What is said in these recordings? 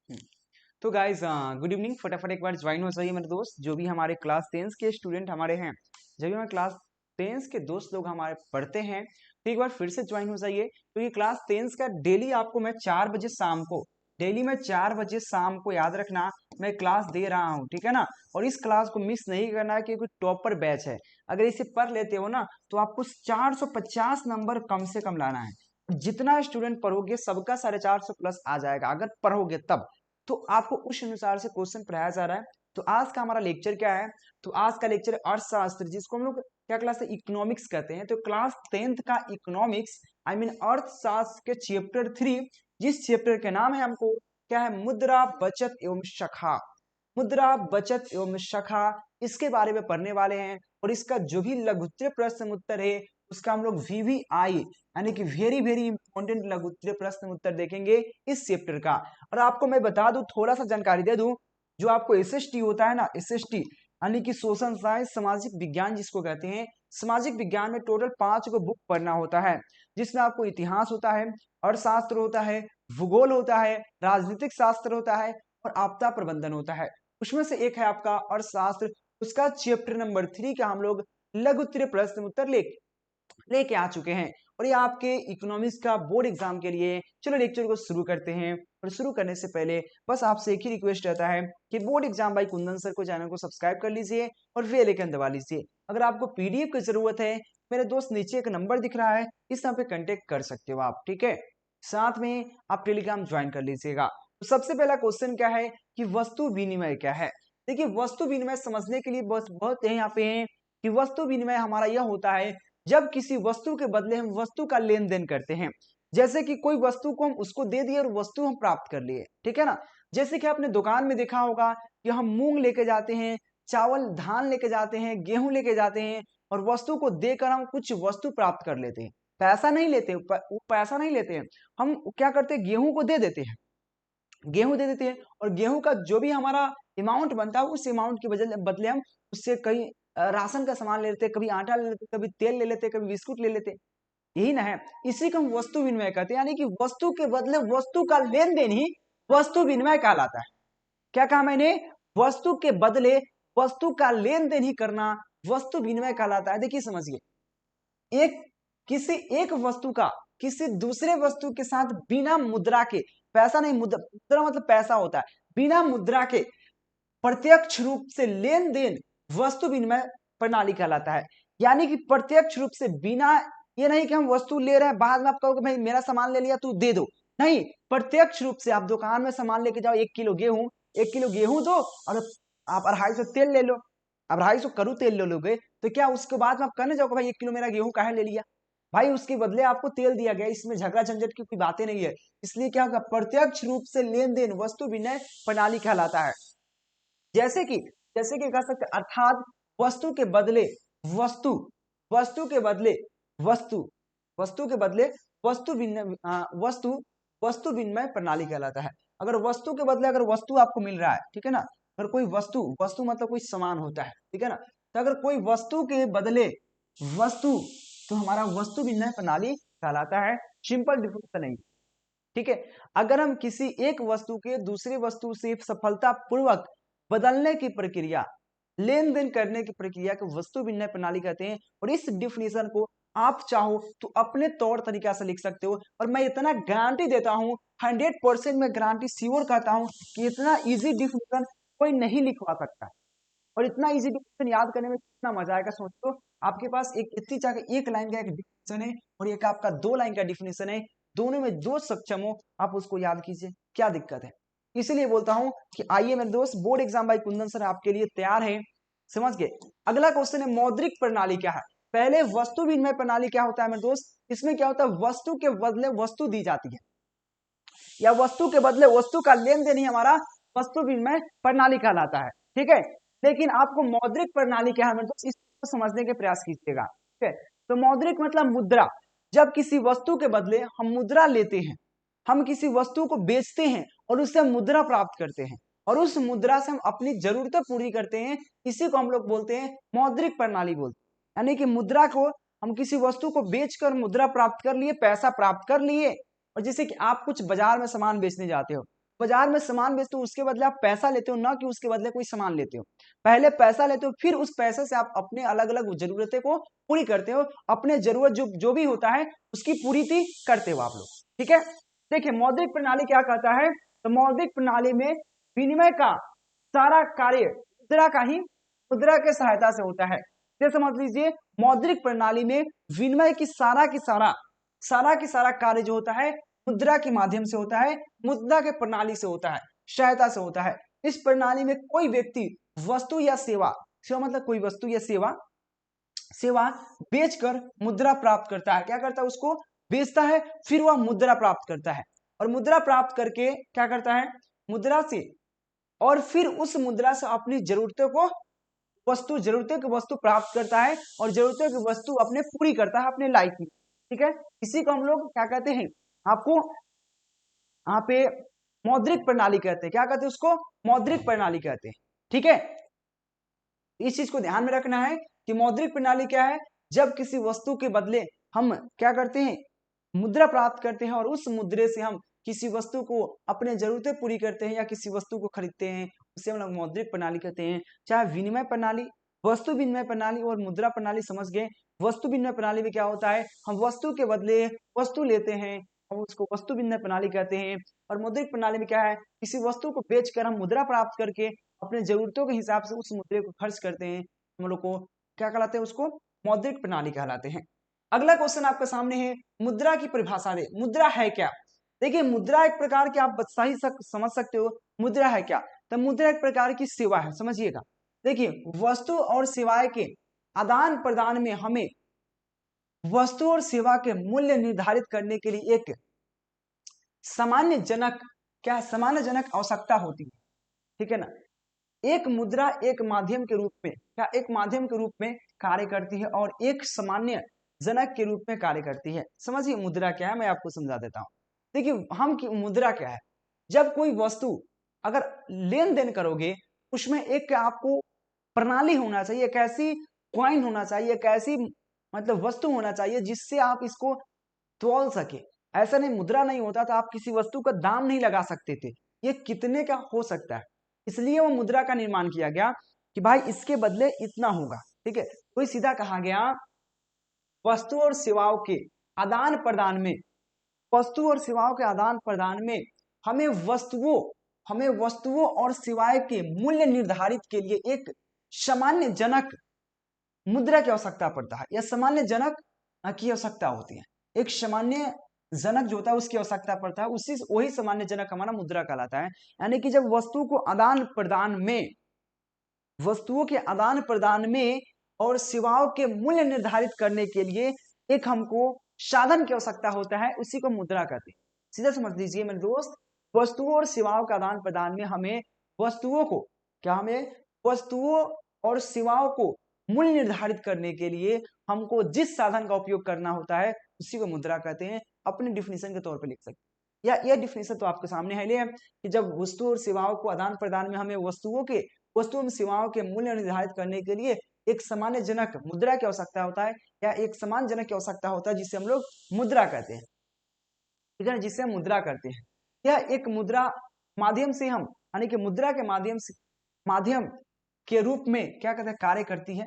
हम्म, तो guys good evening. फटाफट एक बार ज्वाइन हो जाइए मेरे दोस्त, जो भी हमारे क्लास 10 के स्टूडेंट हमारे हैं, जब भी हमारे क्लास 10 के दोस्त लोग हमारे पढ़ते हैं, तो एक बार फिर से ज्वाइन हो जाइए। तो ये क्लास 10 का डेली आपको मैं 4 बजे शाम को, डेली मैं 4 बजे शाम को, याद रखना, मैं क्लास दे रहा हूँ, ठीक है ना। और इस क्लास को मिस नहीं करना है, क्योंकि टॉपर बैच है। अगर इसे पढ़ लेते हो ना, तो आपको 450 नंबर कम से कम लाना है। जितना स्टूडेंट पढ़ोगे सबका 450 प्लस आ जाएगा, अगर पढ़ोगे तब। तो आपको उस अनुसार से क्वेश्चन पढ़ाया जा रहा है। तो आज का हमारा लेक्चर क्या है? तो आज का लेक्चर अर्थशास्त्र, जिसको हम लोग क्या क्लास है, इकोनॉमिक्स कहते हैं। तो क्लास 10th का इकोनॉमिक्स, आई मीन अर्थशास्त्र के चैप्टर 3, जिस चैप्टर के नाम है हमको क्या है, मुद्रा बचत एवं शाखा। मुद्रा बचत एवं शाखा, इसके बारे में पढ़ने वाले हैं। और इसका जो भी लघुत्तरीय प्रश्न उत्तर है, उसका हम लोग VVI यानी कि वेरी वेरी इंपॉर्टेंट लघुत्तरीय प्रश्न उत्तर देखेंगे इस चैप्टर का। और आपको मैं बता दूं, थोड़ा सा जानकारी दे दूं, जो आपको SST होता है ना, SST यानी कि सोशल साइंस, सामाजिक विज्ञान जिसको कहते हैं, सामाजिक विज्ञान में टोटल 5 को बुक पढ़ना होता है, जिसमें आपको इतिहास होता है, अर्थशास्त्र होता है, भूगोल होता है, राजनीतिक शास्त्र होता है, और आपदा प्रबंधन होता है। उसमें से एक है आपका अर्थशास्त्र। उसका चैप्टर नंबर 3 का हम लोग लघुत्तरीय प्रश्न उत्तर लेके आ चुके हैं। और ये आपके इकोनॉमिक्स का बोर्ड एग्जाम के लिए। चलो लेक्चर को शुरू करते हैं। और शुरू करने से पहले बस आपसे एक ही रिक्वेस्ट रहता है कि board exam by Kundan sir को, चैनल को सब्सक्राइब कर लीजिए और बेल आइकन दबा लीजिए। अगर आपको PDF की जरूरत है, मेरे दोस्त नीचे एक नंबर दिख रहा है, इस नंबर पे कांटेक्ट कर सकते हो आप, ठीक है। साथ में आप टेलीग्राम ज्वाइन कर लीजिएगा। तो सबसे पहला क्वेश्चन क्या है कि वस्तु विनिमय क्या है। देखिए, वस्तु विनिमय समझने के लिए बस बहुत यहाँ पे है कि वस्तु विनिमय हमारा यह होता है जब किसी वस्तु के बदले हम वस्तु का लेन देन करते हैं। जैसे कि कोई वस्तु को हम उसको दे दिए और वस्तु हम प्राप्त कर लिए, ठीक है ना। जैसे कि आपने दुकान में देखा होगा कि हम मूंग लेके जाते हैं, चावल धान लेके जाते हैं, गेहूं लेके जाते हैं, और वस्तु को देकर हम कुछ वस्तु प्राप्त कर लेते हैं। पैसा नहीं लेते, वो पैसा नहीं लेते हैं। हम क्या करते हैं, गेहूं को दे देते हैं, गेहूं दे देते हैं, और गेहूं का जो भी हमारा अमाउंट बनता है, उस अमाउंट के बदले हम उससे कई राशन का सामान ले लेते, कभी आटा ले लेते, कभी तेल ले लेते, कभी बिस्कुट ले लेते। यही ना है, इसी को हम वस्तु विनिमय कहते हैं। यानी कि वस्तु के बदले वस्तु का लेन देन ही वस्तु विनिमय कहलाता है। क्या कहा मैंने? वस्तु के बदले वस्तु का लेन देन ही करना वस्तु विनिमय कहलाता है। देखिए समझिए, एक किसी एक वस्तु का किसी दूसरे वस्तु के साथ बिना मुद्रा के, पैसा नहीं, मुद्रा मतलब पैसा होता है, बिना मुद्रा के प्रत्यक्ष रूप से लेन देन वस्तु विनिमय प्रणाली कहलाता है। यानी कि प्रत्यक्ष रूप से, बिना, ये नहीं कि हम वस्तु ले रहे हैं, बाद में आप कहोगे भाई मेरा सामान ले लिया तू दे दो, नहीं, प्रत्यक्ष रूप से आप दुकान में सामान लेके जाओ, 1 किलो गेहूं दो, और आप 250 तेल ले लो। अब 250 करू तेल ले लोगे, तो क्या उसके बाद में आप कहने जाओगे भाई 1 किलो मेरा गेहूं काहे ले लिया? भाई उसके बदले आपको तेल दिया गया, इसमें झगड़ा झंझट की कोई बातें नहीं है। इसलिए क्या होगा, प्रत्यक्ष रूप से लेन देन वस्तु विनिमय प्रणाली कहलाता है। जैसे कि कह सकते, अर्थात वस्तु के बदले वस्तु, वस्तु के बदले वस्तु, वस्तु के बदले वस्तु विनिमय, वस्तु वस्तु विनिमय प्रणाली कहलाता है। अगर वस्तु के बदले अगर वस्तु आपको मिल रहा है, ठीक है ना, अगर कोई वस्तु, वस्तु मतलब कोई सामान होता है, ठीक है ना, तो अगर कोई वस्तु के बदले वस्तु, तो हमारा वस्तु विनिमय प्रणाली कहलाता है। सिंपल डिफिनेशन है, ठीक है। अगर हम किसी एक वस्तु के दूसरी वस्तु से सफलता पूर्वक बदलने की प्रक्रिया, लेन देन करने की प्रक्रिया को वस्तु विनिमय प्रणाली कहते हैं। और इस डिफिनेशन को आप चाहो तो अपने तौर तरीका से लिख सकते हो। और मैं इतना गारंटी देता हूं, 100% में गारंटी श्योर करता हूं कि इतना इजी डिफिनेशन कोई नहीं लिखवा सकता। और इतना इजी डिफिनेशन याद करने में कितना मजा आएगा, सोचो। आपके पास एक इतनी जगह एक लाइन का एक डिफिनेशन है, और एक आपका 2 लाइन का डिफिनेशन है, दोनों में जो सक्षम हो आप उसको याद कीजिए, क्या दिक्कत है। इसीलिए बोलता हूं कि आइए मेरे दोस्त, board exam by Kundan sir आपके लिए तैयार है। समझ गए? अगला क्वेश्चन है, मौद्रिक प्रणाली क्या है। पहले वस्तु विनिमय प्रणाली क्या होता है मेरे दोस्त? इसमें क्या होता है, वस्तु के बदले वस्तु दी जाती है, या वस्तु के बदले वस्तु का लेन देन ही हमारा वस्तु विनिमय प्रणाली कहलाता है, ठीक है। लेकिन आपको मौद्रिक प्रणाली क्या है मेरे दोस्त, इसको समझने के प्रयास कीजिएगा, ठीक है। तो मौद्रिक मतलब मुद्रा। जब किसी वस्तु के बदले हम मुद्रा लेते हैं, हम किसी वस्तु को बेचते हैं और उससे हम मुद्रा प्राप्त करते हैं, और उस मुद्रा से हम अपनी जरूरतें पूरी करते हैं, इसी को हम लोग बोलते हैं मौद्रिक प्रणाली बोलते हैं। यानी कि मुद्रा को, हम किसी वस्तु को बेचकर मुद्रा प्राप्त कर लिए, पैसा प्राप्त कर लिए। और जैसे कि आप कुछ बाजार में सामान बेचने जाते हो, बाजार में सामान बेचते हो उसके बदले आप पैसा लेते हो, ना कि उसके बदले कोई सामान लेते हो। पहले पैसा लेते हो, फिर उस पैसे से आप अपने अलग अलग जरूरतें को पूरी करते हो, अपने जरूरत जो भी होता है उसकी पूर्ति करते हो आप लोग। ठीक है, देखिए मौद्रिक प्रणाली क्या कहता है, तो मौद्रिक प्रणाली में विनिमय का सारा कार्य मुद्रा के सहायता से होता है। जैसे समझ लीजिए मौद्रिक प्रणाली में विनिमय की सारा कार्य जो होता है मुद्रा के माध्यम से होता है, मुद्रा के प्रणाली से होता है, सहायता से होता है। इस प्रणाली में कोई व्यक्ति वस्तु या सेवा मतलब कोई वस्तु या सेवा बेचकर मुद्रा प्राप्त करता है। क्या करता है, उसको बेचता है, फिर वह मुद्रा प्राप्त करता है, और मुद्रा प्राप्त करके क्या करता है, मुद्रा से, और फिर उस मुद्रा से अपनी जरूरतों की वस्तु प्राप्त करता है, और जरूरतों की वस्तु अपने पूरी करता है अपने लाइफ में। ठीक है, इसी को हम लोग क्या कहते हैं, आपको यहाँ पे मौद्रिक प्रणाली कहते हैं। क्या कहते हैं उसको, मौद्रिक प्रणाली कहते हैं। ठीक है, इस चीज को ध्यान में रखना है कि मौद्रिक प्रणाली क्या है, जब किसी वस्तु के बदले हम क्या करते हैं, मुद्रा प्राप्त करते हैं, और उस मुद्रे से हम किसी वस्तु को अपने जरूरतें पूरी करते हैं या किसी वस्तु को खरीदते हैं, उसे हम लोग मौद्रिक प्रणाली कहते हैं। चाहे विनिमय प्रणाली, वस्तु विनिमय प्रणाली और मुद्रा प्रणाली समझ गए। वस्तु विनिमय प्रणाली में क्या होता है, हम वस्तु के बदले वस्तु लेते हैं, हम उसको वस्तु विनिमय प्रणाली कहते हैं। और मौद्रिक प्रणाली में क्या है, किसी वस्तु को बेचकर हम मुद्रा प्राप्त करके अपने जरूरतों के हिसाब से उस मुद्रे को खर्च करते हैं, हम लोग को क्या कहलाते हैं, उसको मौद्रिक प्रणाली कहलाते हैं। अगला क्वेश्चन आपके सामने है, मुद्रा की परिभाषा दे। मुद्रा है क्या? देखिए मुद्रा एक प्रकार की, आप सही समझ सकते हो मुद्रा है क्या, तो मुद्रा एक प्रकार की सेवा है। समझिएगा, देखिए वस्तु और सेवाएं के आदान प्रदान में हमें वस्तु और सेवा के मूल्य निर्धारित करने के लिए एक सामान्यजनक आवश्यकता होती है। ठीक है ना, एक मुद्रा एक माध्यम के रूप में कार्य करती है और एक सामान्य जनक के रूप में कार्य करती है। समझिए मुद्रा क्या है, मैं आपको समझा देता हूं। देखिए मुद्रा क्या है, जब कोई वस्तु अगर लेन देन करोगे, उसमें एक आपको प्रणाली होना चाहिए, एक ऐसी कॉइन होना चाहिए, एक ऐसी मतलब वस्तु होना चाहिए जिससे आप इसको तौल सके। ऐसा नहीं, मुद्रा नहीं होता तो आप किसी वस्तु का दाम नहीं लगा सकते थे, ये कितने का हो सकता है, इसलिए वो मुद्रा का निर्माण किया गया कि भाई इसके बदले इतना होगा। ठीक है, तो सीधा कहा गया वस्तु और सेवाओं के आदान प्रदान में हमें वस्तुओं और सेवाएं के मूल्य निर्धारित के लिए एक सामान्य जनक मुद्रा की आवश्यकता पड़ता है, या सामान्य जनक की आवश्यकता होती है। एक सामान्य जनक जो होता है उसकी आवश्यकता पड़ता है, वही सामान्य जनक हमारा मुद्रा कहलाता है। यानी कि जब वस्तुओं के आदान प्रदान में और सेवाओं के मूल्य निर्धारित करने के लिए एक हमको साधन की आवश्यकता होता है, उसी को मुद्रा कहते हैं। सीधा समझ लीजिए मेरे दोस्त, वस्तुओं और सेवाओं का आदान प्रदान में हमें वस्तुओं और सेवाओं को मूल्य निर्धारित करने के लिए हमको जिस साधन का उपयोग करना होता है उसी को मुद्रा कहते हैं। अपने डिफिनेशन के तौर पर लिख सकते हैं, या यह डिफिनेशन तो आपके सामने है लिए कि जब वस्तु और सेवाओं को आदान प्रदान में हमें वस्तुओं एवं सेवाओं के मूल्य निर्धारित करने के लिए एक सामान्य जनक मुद्रा की आवश्यकता होता है, या एक समान जनक की आवश्यकता होता है, जिसे हम लोग मुद्रा कहते हैं। ठीक है, जिसे हम मुद्रा करते हैं। यह एक मुद्रा माध्यम से हम यानी कि मुद्रा के माध्यम के रूप में क्या कहते हैं, कार्य करती है,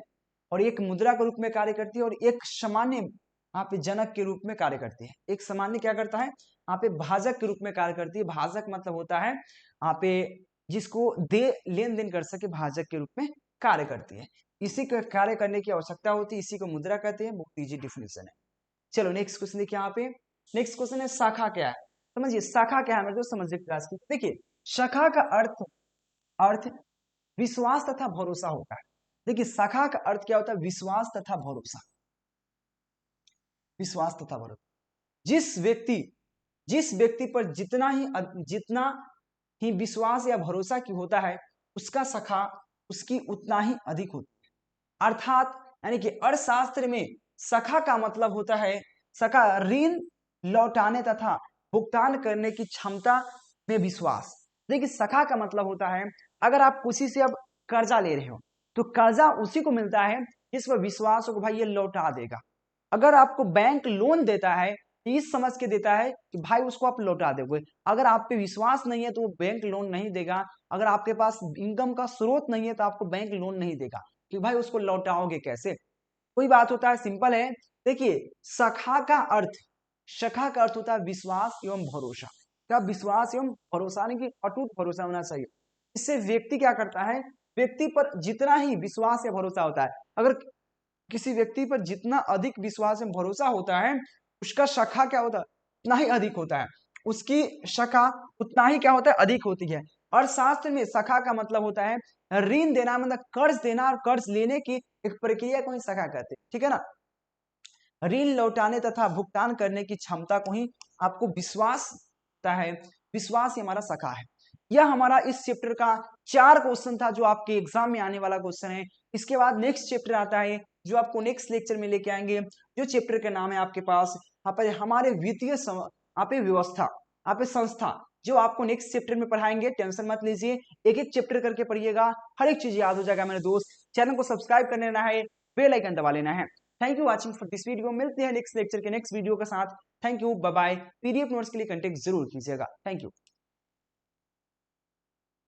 और एक मुद्रा के रूप में कार्य करती है, और एक सामान्य यहाँ पे जनक के रूप में कार्य करती है। एक सामान्य क्या करता है, यहाँ पे भाजक के रूप में कार्य करती है। भाजक मतलब होता है यहाँ पे जिसको लेन देन कर सके, भाजक के रूप में कार्य करती है। इसी को कार्य करने की आवश्यकता होती है, इसी को मुद्रा कहते हैं। बहुत इजी डिफिनेशन है। चलो नेक्स्ट क्वेश्चन देखिए, यहाँ पे नेक्स्ट क्वेश्चन है शाखा क्या है। समझिए शाखा क्या है मेरे दोस्त, समझिए प्रयास की। देखिए शाखा का अर्थ विश्वास तथा भरोसा होता है। देखिए शाखा का अर्थ क्या होता है, विश्वास तथा भरोसा। जिस व्यक्ति पर जितना ही विश्वास या भरोसा की होता है, उसका शाखा उसकी उतना ही अधिक होती है। अर्थात यानी कि अर्थशास्त्र में शाखा का मतलब होता है ऋण लौटाने तथा भुगतान करने की क्षमता में विश्वास। देखिए शाखा का मतलब होता है, अगर आप किसी से अब कर्जा ले रहे हो तो कर्जा उसी को मिलता है जिस पर विश्वास हो कि भाई ये लौटा देगा। अगर आपको बैंक लोन देता है इस समझ के देता है कि भाई उसको आप लौटा दोगे। अगर आप पे विश्वास नहीं है तो वो बैंक लोन नहीं देगा। अगर आपके पास इनकम का स्रोत नहीं है तो आपको बैंक लोन नहीं देगा कि भाई उसको लौटाओगे कैसे। कोई बात होता है, सिंपल है। देखिए, शाखा का अर्थ होता है विश्वास एवं भरोसा। क्या विश्वास एवं भरोसा, यानी कि अटूट भरोसा होना चाहिए। इससे व्यक्ति क्या करता है, व्यक्ति पर जितना ही विश्वास या भरोसा होता है, अगर किसी व्यक्ति पर जितना अधिक विश्वास एवं भरोसा होता है, उसका शाखा क्या होता है, उतना ही अधिक होता है। उसकी शाखा उतना ही क्या होता है, अधिक होती है। और शास्त्र में शाखा का मतलब होता है ऋण देना, मतलब कर्ज देना और कर्ज लेने की एक प्रक्रिया को ही शाखा कहते हैं, ठीक है ना। ऋण लौटाने तथा भुगतान करने की क्षमता को ही आपको विश्वास होता है। विश्वास ही हमारा शाखा है। यह हमारा इस चैप्टर का 4 क्वेश्चन था जो आपके एग्जाम में आने वाला क्वेश्चन है। इसके बाद नेक्स्ट चैप्टर आता है जो आपको नेक्स्ट लेक्चर में लेके आएंगे, जो चैप्टर का नाम है आपके पास यहाँ पर हमारे वित्तीय व्यवस्था, आप संस्था, जो आपको नेक्स्ट चैप्टर में पढ़ाएंगे। टेंशन मत लीजिए, एक एक चैप्टर करके पढ़िएगा, हर एक चीज याद हो जाएगा मेरे दोस्त। चैनल को सब्सक्राइब कर लेना है, बेल आइकन दबा लेना है। Thank you watching for this video. मिलते हैं नेक्स्ट लेक्चर के नेक्स्ट वीडियो के साथ। Thank you, bye bye. PDF notes के लिए कांटेक्ट जरूर कीजिएगा। Thank you.